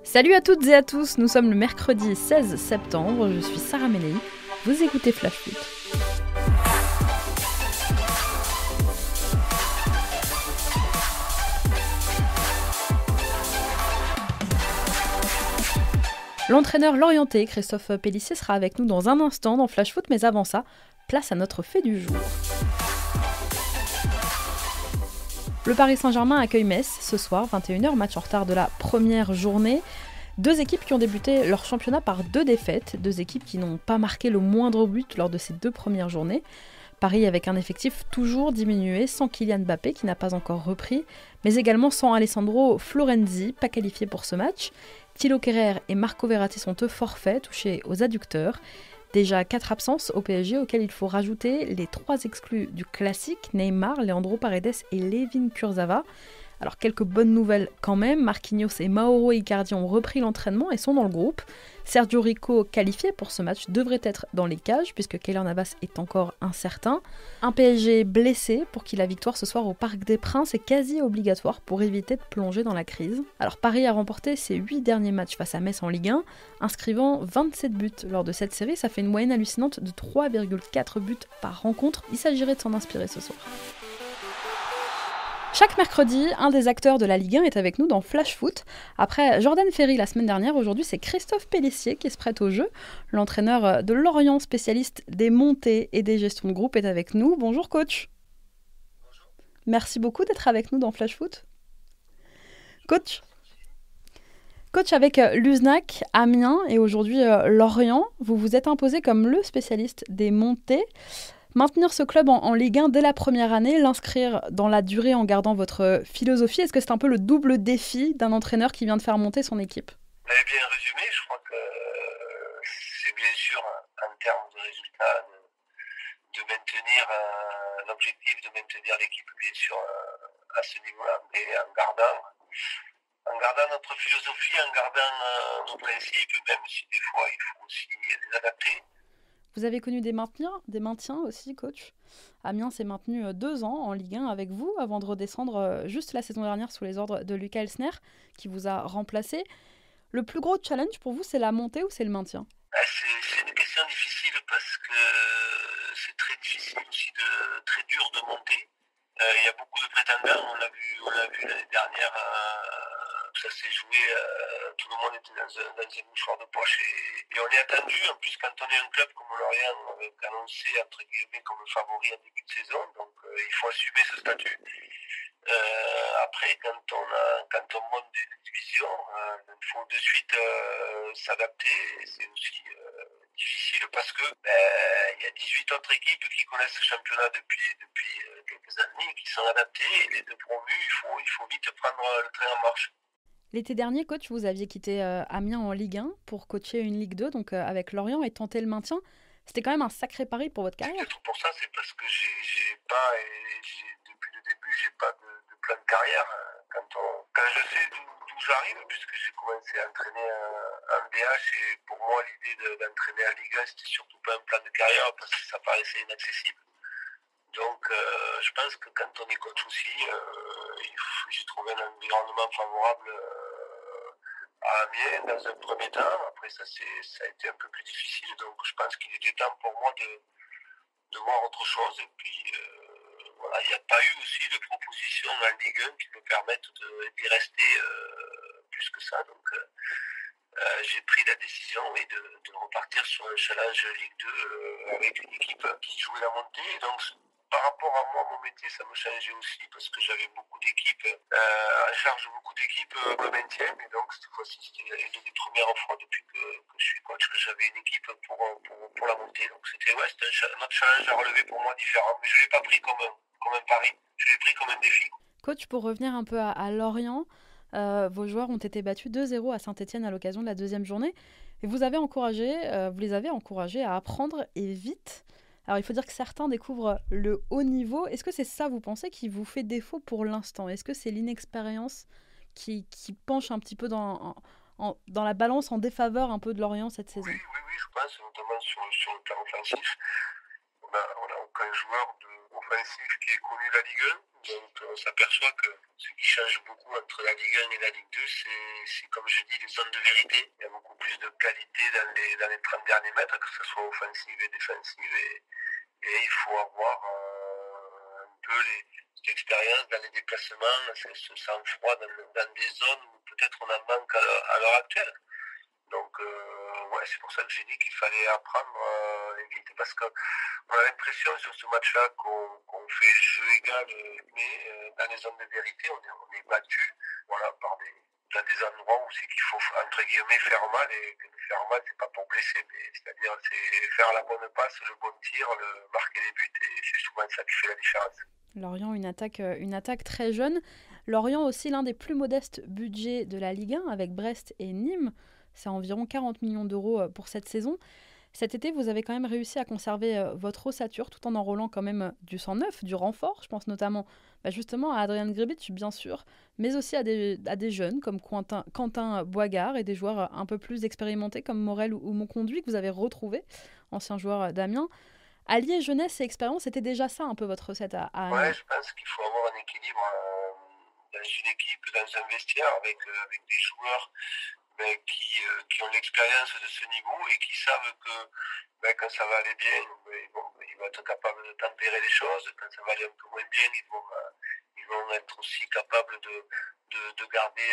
Salut à toutes et à tous, nous sommes le mercredi 16 septembre, je suis Sarah Menei, vous écoutez Flash Foot. L'entraîneur lorientais Christophe Pélissier sera avec nous dans un instant dans Flash Foot, mais avant ça, place à notre fait du jour. Le Paris Saint-Germain accueille Metz ce soir, 21h, match en retard de la première journée. Deux équipes qui ont débuté leur championnat par 2 défaites, 2 équipes qui n'ont pas marqué le moindre but lors de ces 2 premières journées. Paris avec un effectif toujours diminué, sans Kylian Mbappé qui n'a pas encore repris, mais également sans Alessandro Florenzi, pas qualifié pour ce match. Thilo Kehrer et Marco Verratti sont eux forfaits, touchés aux adducteurs. Déjà 4 absences au PSG auxquelles il faut rajouter les 3 exclus du classique, Neymar, Leandro Paredes et Layvin Kurzawa. Alors quelques bonnes nouvelles quand même, Marquinhos et Mauro Icardi ont repris l'entraînement et sont dans le groupe. Sergio Rico, qualifié pour ce match, devrait être dans les cages puisque Keylor Navas est encore incertain. Un PSG blessé pour qui la victoire ce soir au Parc des Princes est quasi obligatoire pour éviter de plonger dans la crise. Alors Paris a remporté ses 8 derniers matchs face à Metz en Ligue 1, inscrivant 27 buts lors de cette série, ça fait une moyenne hallucinante de 3,4 buts par rencontre. Il s'agirait de s'en inspirer ce soir. Chaque mercredi, un des acteurs de la Ligue 1 est avec nous dans Flash Foot. Après Jordan Ferry la semaine dernière, aujourd'hui c'est Christophe Pélissier qui se prête au jeu. L'entraîneur de Lorient, spécialiste des montées et des gestions de groupe, est avec nous. Bonjour coach. Bonjour. Merci beaucoup d'être avec nous dans Flash Foot. Coach avec Luznac, Amiens et aujourd'hui Lorient, vous vous êtes imposé comme le spécialiste des montées. Maintenir ce club en Ligue 1 dès la première année, l'inscrire dans la durée en gardant votre philosophie, est-ce que c'est un peu le double défi d'un entraîneur qui vient de faire monter son équipe ? Vous avez bien résumé, je crois que c'est bien sûr en termes de résultats de maintenir l'objectif de maintenir l'équipe bien sûr à ce niveau-là, mais en gardant notre philosophie, en gardant nos principes, même si des fois il faut aussi les adapter. Vous avez connu des maintiens aussi, coach. Amiens s'est maintenu 2 ans en Ligue 1 avec vous avant de redescendre juste la saison dernière sous les ordres de Lucas Elsner qui vous a remplacé. Le plus gros challenge pour vous, c'est la montée ou c'est le maintien ? C'est une question difficile parce que c'est très difficile aussi, très dur de monter. Il y a beaucoup de prétendants, on l'a vu l'année dernière, ça s'est joué, tout le monde était dans un mouchoir de poche et on est attendu, en plus quand on est un club comme Lorient, annoncé entre guillemets comme favori en début de saison, donc il faut assumer ce statut. Après quand on monte des divisions, il faut de suite s'adapter et c'est aussi difficile parce que il y a 18 autres équipes qui connaissent ce championnat depuis quelques années, qui sont adaptées et les 2 promus, il faut vite prendre le train en marche. L'été dernier, coach, vous aviez quitté Amiens en Ligue 1 pour coacher une Ligue 2, donc avec Lorient et tenter le maintien. C'était quand même un sacré pari pour votre carrière. Tout pour ça, c'est parce que depuis le début, j'ai pas de plan de carrière. Quand je sais d'où j'arrive, puisque j'ai commencé à entraîner en DH, et pour moi, l'idée d'entraîner en Ligue 1, c'était surtout pas un plan de carrière parce que ça paraissait inaccessible. Donc, je pense que quand on est coach aussi, j'ai trouvé un environnement favorable à Amiens dans un premier temps. Après, ça a été un peu plus difficile. Donc, je pense qu'il était temps pour moi de voir autre chose. Et puis, voilà, il n'y a pas eu aussi de proposition en Ligue 1 qui me permettent d'y rester plus que ça. Donc, j'ai pris la décision de repartir sur un challenge Ligue 2 avec une équipe qui jouait la montée. Et donc, par rapport à moi, mon métier, ça me changeait aussi parce que j'avais beaucoup d'équipes, en charge beaucoup d'équipes le maintien. Et donc, cette fois-ci, c'était une des premières fois depuis que je suis coach que j'avais une équipe pour la montée. Donc, c'était un autre challenge à relever pour moi différent. Mais je ne l'ai pas pris comme un pari, je l'ai pris comme un défi. Coach, pour revenir un peu à Lorient, vos joueurs ont été battus 2-0 à Saint-Etienne à l'occasion de la 2e journée. Et vous les avez encouragés à apprendre et vite. Alors il faut dire que certains découvrent le haut niveau. Est-ce que c'est ça, vous pensez, qui vous fait défaut pour l'instant ? Est-ce que c'est l'inexpérience qui penche un petit peu dans la balance en défaveur un peu de Lorient cette saison ? Oui, je pense, notamment sur le plan offensif. On a aucun joueur offensif qui ait connu la Ligue Donc on s'aperçoit que ce qui change beaucoup entre la Ligue 1 et la Ligue 2, c'est comme je dis, les zones de vérité. Il y a beaucoup plus de qualité dans les 30 derniers mètres, que ce soit offensive et défensive. Et il faut avoir un peu cette expérience dans les déplacements, ce sang-froid dans des zones où peut-être on en manque à l'heure actuelle. Donc ouais, c'est pour ça que j'ai dit qu'il fallait apprendre vite, parce qu'on a l'impression sur ce match-là qu'on fait jeu égal, mais dans les zones de vérité, on est battu, voilà, dans des endroits où c'est qu'il faut, entre guillemets, faire mal, et que faire mal, c'est pas pour blesser, mais c'est-à-dire c'est faire la bonne passe, le bon tir, marquer les buts, et c'est souvent ça qui fait la différence. Lorient, une attaque très jeune. Lorient aussi l'un des plus modestes budgets de la Ligue 1 avec Brest et Nîmes. C'est environ 40 millions d'euros pour cette saison. Cet été, vous avez quand même réussi à conserver votre ossature tout en enrôlant quand même du sang neuf, du renfort. Je pense notamment justement à Adrian Grbić, bien sûr, mais aussi à des jeunes comme Quentin Boigard et des joueurs un peu plus expérimentés comme Morel ou Monconduit que vous avez retrouvés, anciens joueurs d'Amiens. Allier jeunesse et expérience, c'était déjà ça un peu votre recette à Amiens. Ouais, je pense qu'il faut avoir un équilibre dans une équipe, dans un vestiaire, avec des joueurs qui ont l'expérience de ce niveau et qui savent que quand ça va aller bien, ils vont être capables de tempérer les choses. Quand ça va aller un peu moins bien, ils vont être aussi capables de garder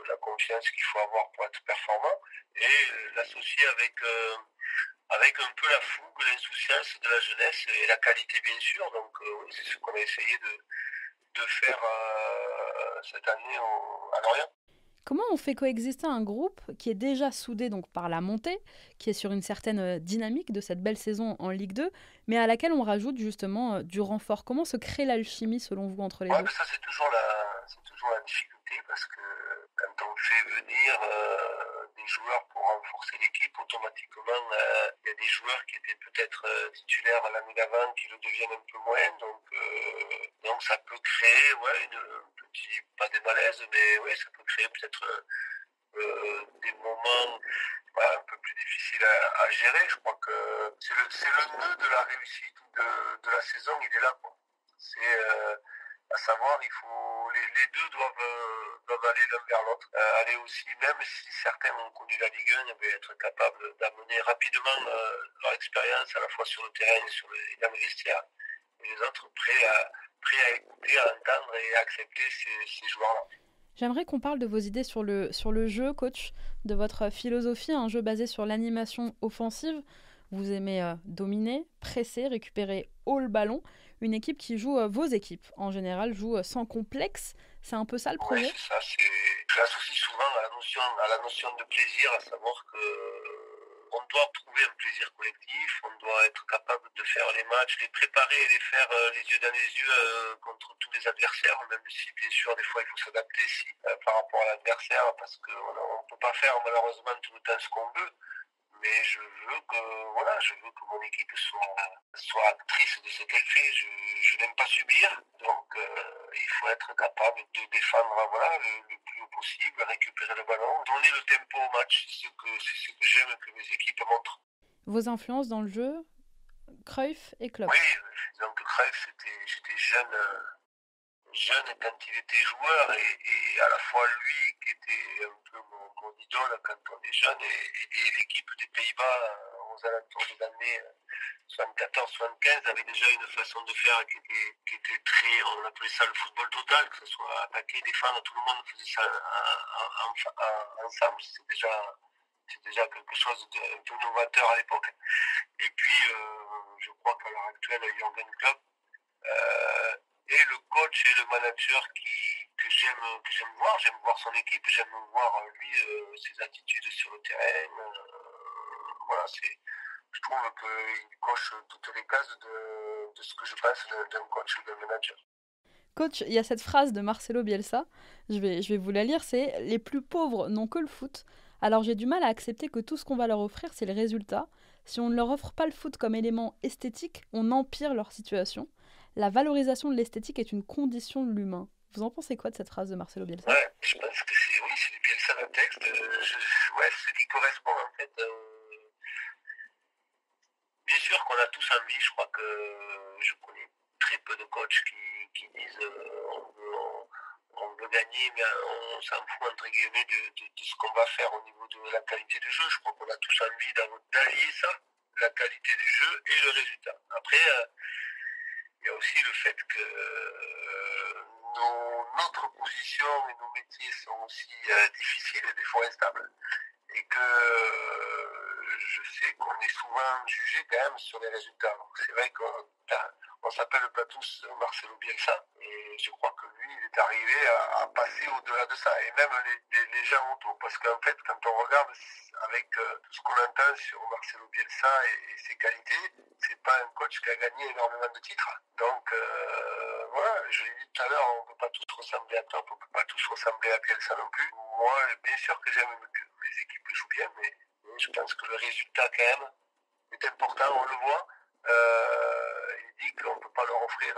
la confiance qu'il faut avoir pour être performant, et l'associer avec un peu la fougue, l'insouciance de la jeunesse et la qualité, bien sûr. Donc oui, c'est ce qu'on a essayé de faire cette année à Lorient. Comment on fait coexister un groupe qui est déjà soudé donc par la montée, qui est sur une certaine dynamique de cette belle saison en Ligue 2, mais à laquelle on rajoute justement du renfort? Comment se crée l'alchimie selon vous entre les deux? Ça c'est toujours la difficulté, parce que quand on fait venir des joueurs pour renforcer l'équipe, automatiquement il y a des joueurs qui étaient peut-être titulaires l'année d'avant qui le deviennent un peu moins, donc ça peut créer pas des malaises, mais ouais, ça peut créer peut-être des moments un peu plus difficiles à gérer. Je crois que c'est le nœud de la réussite de la saison, il est là, quoi. C'est à savoir, les deux doivent aller l'un vers l'autre, aller aussi, même si certains ont connu la Ligue 1, être capables d'amener rapidement leur expérience à la fois sur le terrain et dans le vestiaire, et les autres prêts à écouter, à entendre et à accepter ces joueurs-là. J'aimerais qu'on parle de vos idées sur le jeu, coach, de votre philosophie, un jeu basé sur l'animation offensive. Vous aimez dominer, presser, récupérer haut le ballon. Une équipe qui joue, vos équipes en général, jouent sans complexe. C'est un peu ça le projet? Oui, c'est ça. Je l'associe souvent à la notion de plaisir, à savoir que on doit trouver un plaisir collectif, on doit être capable de faire les matchs, les préparer et les faire les yeux dans les yeux contre tous les adversaires, même si bien sûr des fois il faut s'adapter par rapport à l'adversaire, parce qu'on ne peut pas faire malheureusement tout le temps ce qu'on veut. Mais je veux que mon équipe soit actrice de ce qu'elle fait. Je n'aime pas subir, donc il faut être capable de défendre le plus haut possible, récupérer le ballon, donner le tempo au match. C'est ce que j'aime que mes équipes montrent. Vos influences dans le jeu, Cruyff et Klopp. Oui, donc Cruyff, j'étais jeune quand il était joueur, et à la fois lui qui était un peu mon idole quand on est jeune, et l'équipe des Pays-Bas aux alentours des années 74-75 avait déjà une façon de faire qui était très, on appelait ça le football total, que ce soit attaquer, défendre, tout le monde faisait ça ensemble. C'est déjà quelque chose d'un peu novateur à l'époque. Et puis je crois qu'à l'heure actuelle, Jürgen Klopp et le coach et le manager que j'aime voir son équipe, j'aime voir lui ses attitudes sur le terrain. Je trouve qu'il coche toutes les cases de ce que je pense d'un coach ou d'un manager. Coach, il y a cette phrase de Marcelo Bielsa, je vais vous la lire, c'est « Les plus pauvres n'ont que le foot, alors j'ai du mal à accepter que tout ce qu'on va leur offrir, c'est le résultat. Si on ne leur offre pas le foot comme élément esthétique, on empire leur situation. La valorisation de l'esthétique est une condition de l'humain. » Vous en pensez quoi de cette phrase de Marcelo Bielsa? Ouais, je pense que c'est du Bielsa le texte. Ce qui correspond en fait. Bien sûr qu'on a tous envie, je crois que je connais très peu de coachs qui disent on s'en fout entre guillemets de ce qu'on va faire au niveau de la qualité du jeu. Je crois qu'on a tous envie d'allier ça, la qualité du jeu et le résultat. Après, il y a aussi le fait que notre position et nos métiers sont aussi difficiles et des fois instables. Et que je sais qu'on est souvent jugé quand même sur les résultats. Donc c'est vrai qu'on s'appelle pas tous Marcelo Bielsa, et je crois que lui, il est arrivé à passer au-delà de ça, et même les gens autour, parce qu'en fait, quand on regarde avec tout ce qu'on entend sur Marcelo Bielsa et ses qualités, c'est pas un coach qui a gagné énormément de titres. Donc voilà, je l'ai dit tout à l'heure, on ne peut pas tous ressembler à Klopp, on ne peut pas tous ressembler à Bielsa non plus. Moi, bien sûr que j'aime que les équipes jouent bien, mais je pense que le résultat quand même est important, on le voit. Il dit qu'on ne peut pas leur offrir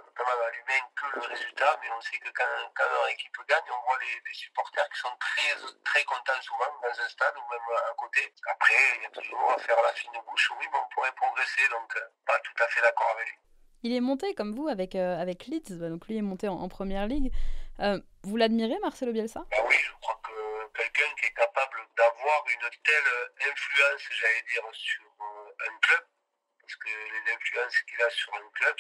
notamment à l'humain que le résultat, mais on sait que quand leur équipe gagne, on voit les supporters qui sont très, très contents souvent dans un stade ou même à côté. Après, il y a toujours à faire la fine bouche, oui, mais on pourrait progresser, donc pas tout à fait d'accord avec lui. Il est monté comme vous avec Leeds, donc lui est monté en première ligue. Vous l'admirez, Marcelo Bielsa ? Ben oui, je crois que quelqu'un qui est capable d'avoir une telle influence, j'allais dire, sur un club, parce que les influences qu'il a sur un club,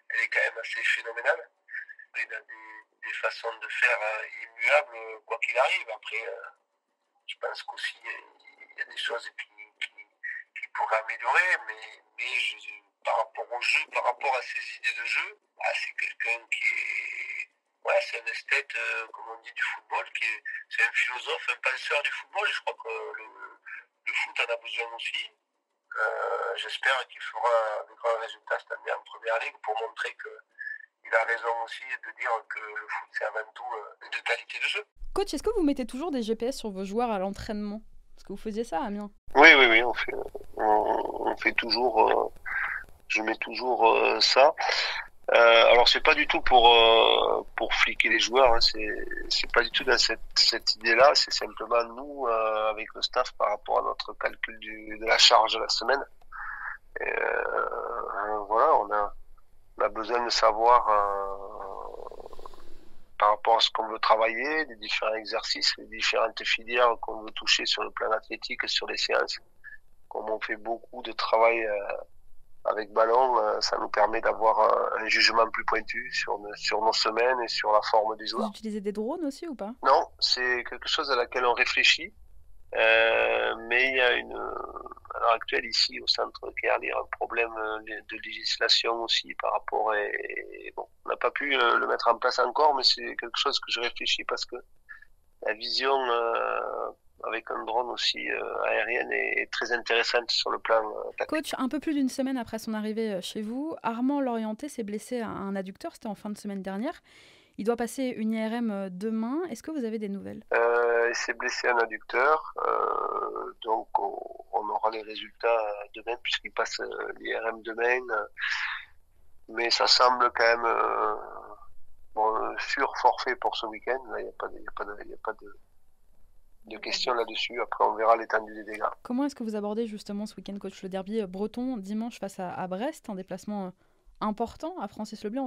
elle est quand même assez phénoménale. Il a des façons de faire immuables, quoi qu'il arrive. Après, je pense qu'aussi, il y a des choses qui pourraient améliorer, mais par rapport au jeu, par rapport à ses idées de jeu, c'est quelqu'un qui est... Ouais, c'est un esthète, comme on dit, du football, c'est un philosophe, un penseur du football, et je crois que le foot en a besoin aussi. J'espère qu'il fera de grands résultats cette année en première ligue pour montrer qu'il a raison aussi de dire que le foot, c'est avant tout de qualité de jeu. Coach, est-ce que vous mettez toujours des GPS sur vos joueurs à l'entraînement ? Parce que vous faisiez ça à Amiens. Oui, on fait toujours... je mets toujours ça. Alors c'est pas du tout pour fliquer les joueurs, hein. C'est pas du tout dans cette idée-là. C'est simplement nous avec le staff par rapport à notre calcul de la charge de la semaine. Et, voilà, on a besoin de savoir par rapport à ce qu'on veut travailler, les différents exercices, les différentes filières qu'on veut toucher sur le plan athlétique et sur les séances. Comme on fait beaucoup de travail avec ballon, ça nous permet d'avoir un jugement plus pointu sur nos semaines et sur la forme des joueurs. Vous utilisez des drones aussi ou pas ? Non, c'est quelque chose à laquelle on réfléchit. Mais il y a à l'heure actuelle ici au centre Kerley un problème de législation aussi par rapport et bon, on n'a pas pu le mettre en place encore, mais c'est quelque chose que je réfléchis parce que la vision avec un drone aussi aérienne est très intéressante sur le plan tactique. Coach, un peu plus d'une semaine après son arrivée chez vous, Armand Lorienté s'est blessé à un adducteur, c'était en fin de semaine dernière. Il doit passer une IRM demain. Est-ce que vous avez des nouvelles ? Il s'est blessé à un adducteur, donc on aura les résultats demain puisqu'il passe l'IRM demain. Mais ça semble quand même sur forfait pour ce week-end. Là, il n'y a pas de questions là-dessus. Après, on verra l'étendue des dégâts. Comment est-ce que vous abordez justement ce week-end, coach, le derby breton dimanche face à Brest, un déplacement important à Francis-le-Blé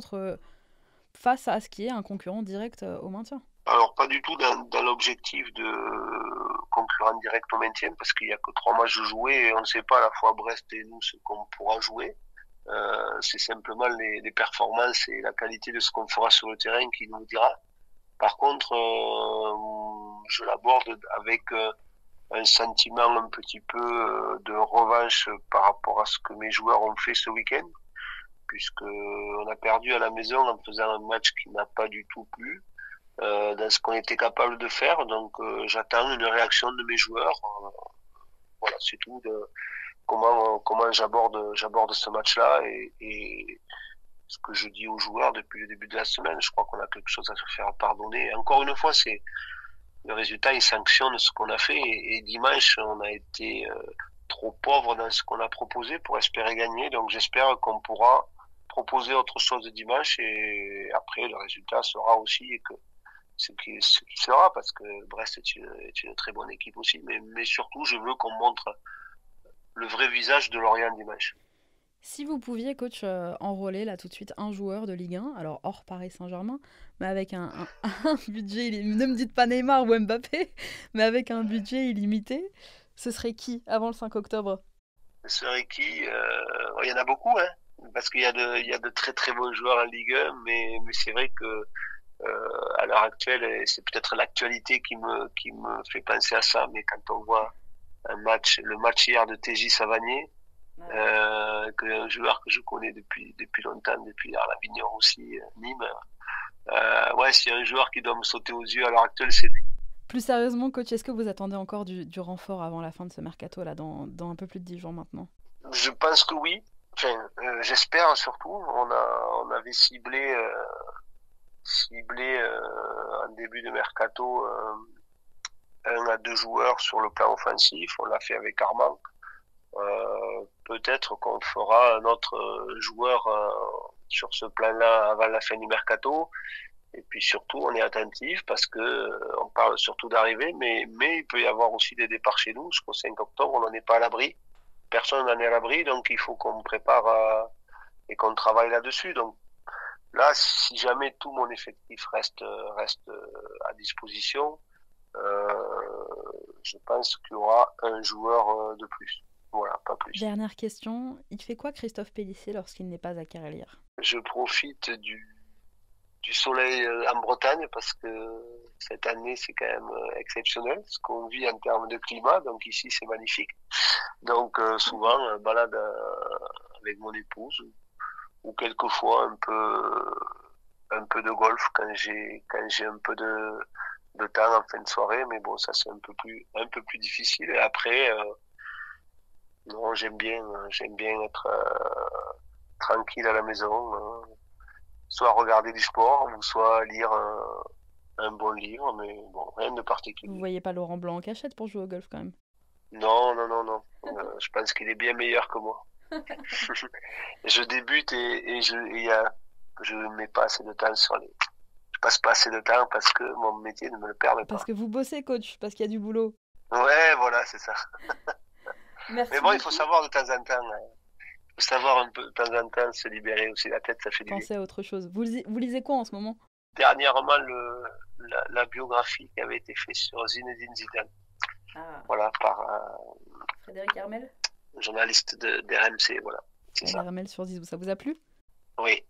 face à ce qui est un concurrent direct au maintien? Alors pas du tout dans l'objectif de concurrent direct au maintien parce qu'il n'y a que 3 matchs joués et on ne sait pas à la fois Brest et nous ce qu'on pourra jouer. C'est simplement les performances et la qualité de ce qu'on fera sur le terrain qui nous dira. Par contre, je l'aborde avec un sentiment un petit peu de revanche par rapport à ce que mes joueurs ont fait ce week-end, puisque on a perdu à la maison en faisant un match qui n'a pas du tout plu dans ce qu'on était capable de faire. Donc j'attends une réaction de mes joueurs. Voilà, c'est tout. Comment j'aborde ce match-là et ce que je dis aux joueurs depuis le début de la semaine. Je crois qu'on a quelque chose à se faire pardonner. Et encore une fois, c'est le résultat, il sanctionne ce qu'on a fait. Et dimanche, on a été trop pauvre dans ce qu'on a proposé pour espérer gagner. Donc j'espère qu'on pourra proposer autre chose dimanche et après le résultat sera aussi ce qui sera, parce que Brest est une très bonne équipe aussi. Mais surtout, je veux qu'on montre le vrai visage de Lorient dimanche. Si vous pouviez, coach, enrôler là tout de suite un joueur de Ligue 1, alors hors Paris Saint-Germain, mais avec un budget, ne me dites pas Neymar ou Mbappé, mais avec un budget illimité, ce serait qui avant le 5 octobre? Ce serait qui il y en a beaucoup, hein, parce qu'il y a de très très bons joueurs en Ligue 1, mais c'est vrai que à l'heure actuelle, et c'est peut-être l'actualité qui me fait penser à ça, mais quand on voit le match hier de TJ Savanier, un joueur que je connais depuis longtemps, depuis l'Avignon aussi, Nîmes. Ouais, s'il y a un joueur qui doit me sauter aux yeux à l'heure actuelle, c'est lui. Plus sérieusement, coach, est-ce que vous attendez encore du renfort avant la fin de ce mercato là, dans un peu plus de 10 jours maintenant? Je pense que oui. Enfin, j'espère surtout. On avait ciblé en début de mercato 1 à 2 joueurs sur le plan offensif. On l'a fait avec Armand. Peut-être qu'on fera un autre joueur sur ce plan-là avant la fin du mercato. Et puis surtout, on est attentif parce que on parle surtout d'arrivée, mais il peut y avoir aussi des départs chez nous. Jusqu'au 5 octobre, on n'en est pas à l'abri. Personne n'en est à l'abri, donc il faut qu'on prépare et qu'on travaille là-dessus. Donc là, si jamais tout mon effectif reste à disposition, je pense qu'il y aura un joueur de plus. Voilà, pas plus. Dernière question, il fait quoi Christophe Pélissier lorsqu'il n'est pas à Carrelières? Je profite du soleil en Bretagne parce que cette année c'est quand même exceptionnel ce qu'on vit en termes de climat, donc ici c'est magnifique. Donc souvent balade avec mon épouse ou quelquefois un peu de golf quand j'ai un peu de temps en fin de soirée, mais bon, ça c'est un peu plus difficile. Et après non, j'aime bien être tranquille à la maison, soit regarder du sport ou soit lire un bon livre, mais bon, rien de particulier. Vous voyez pas Laurent Blanc en cachette pour jouer au golf quand même? Non. Je pense qu'il est bien meilleur que moi. Je débute et je mets pas assez de temps je passe pas assez de temps parce que mon métier ne me le permet pas. Parce que vous bossez, coach, parce qu'il y a du boulot. Ouais, voilà, c'est ça. Merci mais bon, il faut savoir de temps en temps. Il faut savoir un peu de temps en temps se libérer aussi la tête, ça fait du bien. Pensez à autre chose. Vous lisez quoi en ce moment? Dernièrement, la biographie qui avait été faite sur Zinedine Zidane. Ah. Voilà, par Frédéric Hermel, journaliste d'RMC, voilà. C'est ça. Hermel sur Zizou, ça vous a plu? Oui,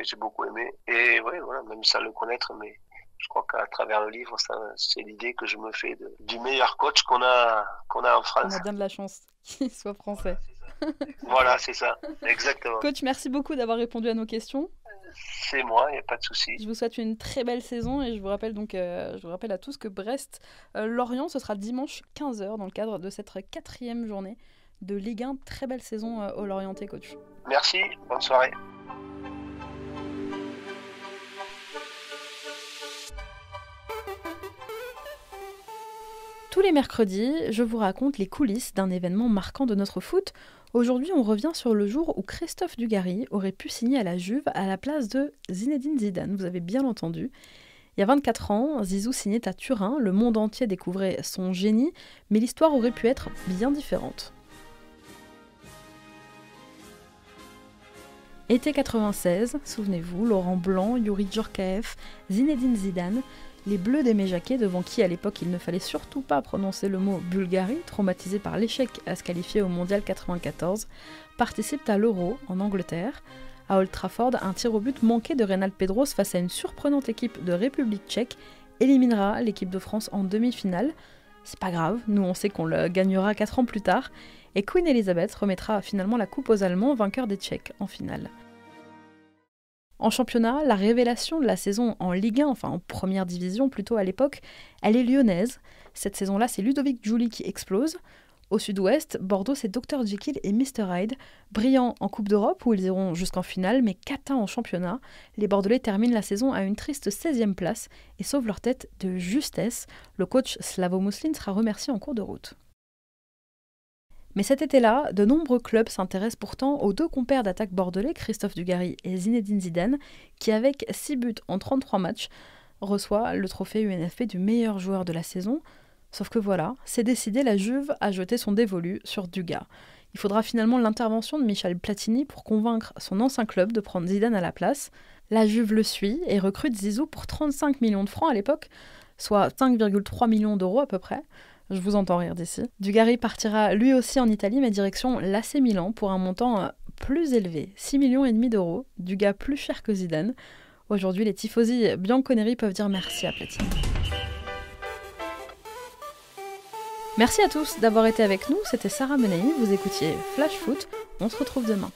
j'ai beaucoup aimé. Et oui, voilà, même sans le connaître, mais je crois qu'à travers le livre, c'est l'idée que je me fais du meilleur coach qu'on a en France. On a bien de la chance qu'il soit français. Voilà, c'est ça, exactement. Coach, merci beaucoup d'avoir répondu à nos questions. C'est moi, il n'y a pas de souci. Je vous souhaite une très belle saison et je vous rappelle à tous que Brest-Lorient, ce sera dimanche 15h dans le cadre de cette 4e journée de Ligue 1. Très belle saison au Lorientais, coach. Merci, bonne soirée. Tous les mercredis, je vous raconte les coulisses d'un événement marquant de notre foot. Aujourd'hui, on revient sur le jour où Christophe Dugarry aurait pu signer à la Juve à la place de Zinedine Zidane, vous avez bien entendu. Il y a 24 ans, Zizou signait à Turin, le monde entier découvrait son génie, mais l'histoire aurait pu être bien différente. Été 96, souvenez-vous, Laurent Blanc, Youri Djorkaeff, Zinedine Zidane, les Bleus d'Aimé Jacquet, devant qui à l'époque il ne fallait surtout pas prononcer le mot Bulgarie, traumatisé par l'échec à se qualifier au Mondial 94, participent à l'Euro en Angleterre. À Old Trafford, un tir au but manqué de Reynald Pedros face à une surprenante équipe de République tchèque éliminera l'équipe de France en demi-finale. C'est pas grave, nous on sait qu'on le gagnera 4 ans plus tard, et Queen Elizabeth remettra finalement la coupe aux Allemands, vainqueurs des Tchèques en finale. En championnat, la révélation de la saison en Ligue 1, enfin en première division plutôt à l'époque, elle est lyonnaise. Cette saison-là, c'est Ludovic Giuly qui explose. Au sud-ouest, Bordeaux, c'est Dr Jekyll et Mr Hyde, brillants en Coupe d'Europe où ils iront jusqu'en finale, mais cata en championnat. Les Bordelais terminent la saison à une triste 16e place et sauvent leur tête de justesse. Le coach Slavo Muslin sera remercié en cours de route. Mais cet été-là, de nombreux clubs s'intéressent pourtant aux 2 compères d'attaque bordelais, Christophe Dugarry et Zinedine Zidane, qui avec 6 buts en 33 matchs, reçoit le trophée UNFP du meilleur joueur de la saison. Sauf que voilà, c'est décidé, la Juve a jeté son dévolu sur Duga. Il faudra finalement l'intervention de Michel Platini pour convaincre son ancien club de prendre Zidane à la place. La Juve le suit et recrute Zizou pour 35 millions de francs à l'époque, soit 5,3 millions d'euros à peu près. Je vous entends rire d'ici. Dugarry partira lui aussi en Italie, mais direction l'AC Milan pour un montant plus élevé, 6,5 millions d'euros, du gars plus cher que Zidane. Aujourd'hui, les tifosi bianconeri peuvent dire merci à Platini. Merci à tous d'avoir été avec nous, c'était Sarah Menei, vous écoutiez Flash Foot, on se retrouve demain.